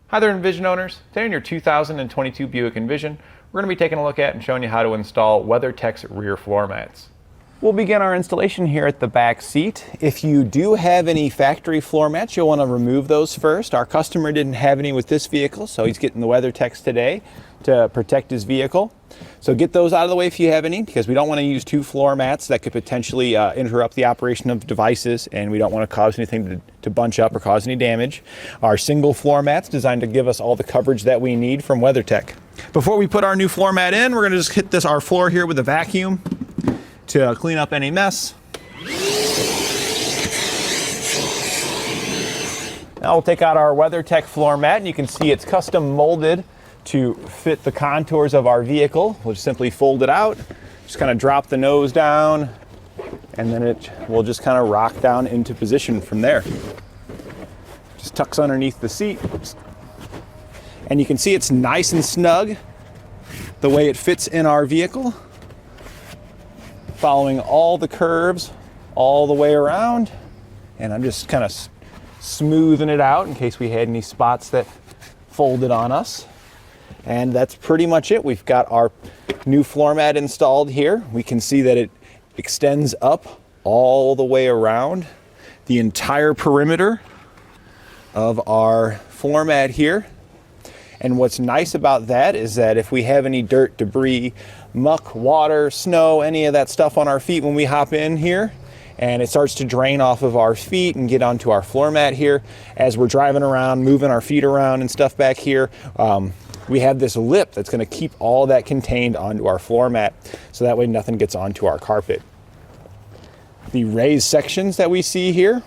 Hi there, Envision owners. Today in your 2022 Buick Envision, we're going to be taking a look at and showing you how to install WeatherTechs rear floor mats. We'll begin our installation here at the back seat. If you do have any factory floor mats, you'll want to remove those first. Our customer didn't have any with this vehicle, so he's getting the WeatherTechs today to protect his vehicle. So get those out of the way if you have any, because we don't want to use two floor mats that could potentially interrupt the operation of devices, and we don't want to cause anything to bunch up or cause any damage. Our single floor mat's designed to give us all the coverage that we need from WeatherTech. Before we put our new floor mat in, we're going to just hit our floor here with a vacuum to clean up any mess. Now we'll take out our WeatherTech floor mat, and you can see it's custom molded to fit the contours of our vehicle. We'll just simply fold it out, just kind of drop the nose down, and then it will just kind of rock down into position from there. Just tucks underneath the seat. And you can see it's nice and snug the way it fits in our vehicle, following all the curves all the way around. And I'm just kind of smoothing it out in case we had any spots that folded on us. And that's pretty much it. We've got our new floor mat installed here. We can see that it extends up all the way around the entire perimeter of our floor mat here. And what's nice about that is that if we have any dirt, debris, muck, water, snow, any of that stuff on our feet when we hop in here, and it starts to drain off of our feet and get onto our floor mat here as we're driving around, moving our feet around and stuff back here, we have this lip that's going to keep all that contained onto our floor mat, so that way nothing gets onto our carpet. The raised sections that we see here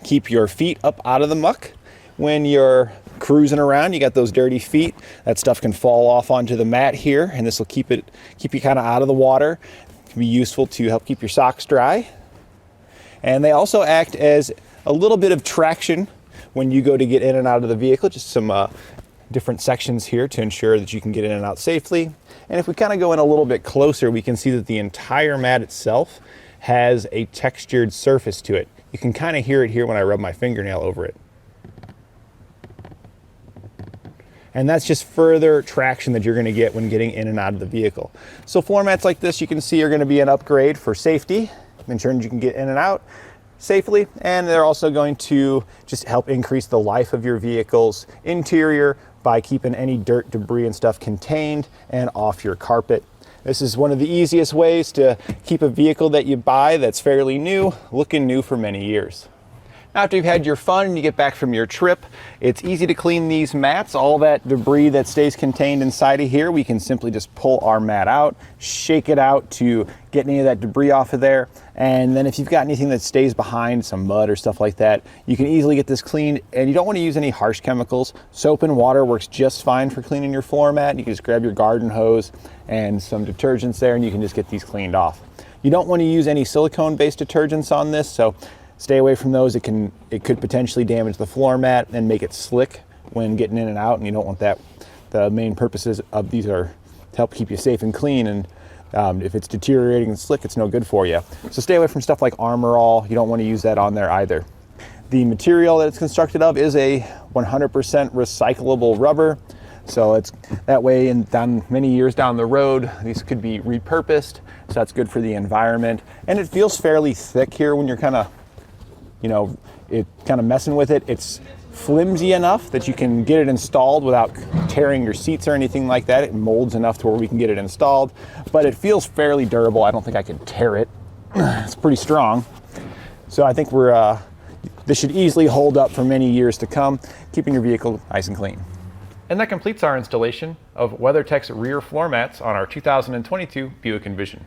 keep your feet up out of the muck. When you're cruising around, you got those dirty feet, that stuff can fall off onto the mat here, and this will keep you kind of out of the water. It can be useful to help keep your socks dry. And they also act as a little bit of traction when you go to get in and out of the vehicle, just some different sections here to ensure that you can get in and out safely. And if we kind of go in a little bit closer, we can see that the entire mat itself has a textured surface to it. You can kind of hear it here when I rub my fingernail over it. And that's just further traction that you're going to get when getting in and out of the vehicle. So floor mats like this, you can see, are going to be an upgrade for safety, ensuring you can get in and out safely, and they're also going to just help increase the life of your vehicle's interior by keeping any dirt, debris, and stuff contained and off your carpet. This is one of the easiest ways to keep a vehicle that you buy that's fairly new, looking new for many years. After you've had your fun and you get back from your trip, it's easy to clean these mats. All that debris that stays contained inside of here, we can simply just pull our mat out, shake it out to get any of that debris off of there. And then if you've got anything that stays behind, some mud or stuff like that, you can easily get this cleaned, and you don't want to use any harsh chemicals. Soap and water works just fine for cleaning your floor mat. You can just grab your garden hose and some detergents there, and you can just get these cleaned off. You don't want to use any silicone-based detergents on this, so stay away from those. It could potentially damage the floor mat and make it slick when getting in and out, and you don't want that. The main purposes of these are to help keep you safe and clean, and if it's deteriorating and slick, it's no good for you. So stay away from stuff like Armor All. You don't want to use that on there either. The material that it's constructed of is a 100% recyclable rubber, so it's that way, and down many years down the road, these could be repurposed, so that's good for the environment. And it feels fairly thick here when you're kind of messing with it. It's flimsy enough that you can get it installed without tearing your seats or anything like that. It molds enough to where we can get it installed, but it feels fairly durable. I don't think I could tear it. It's pretty strong. So I think this should easily hold up for many years to come, keeping your vehicle nice and clean. And that completes our installation of WeatherTech's rear floor mats on our 2022 Buick Envision.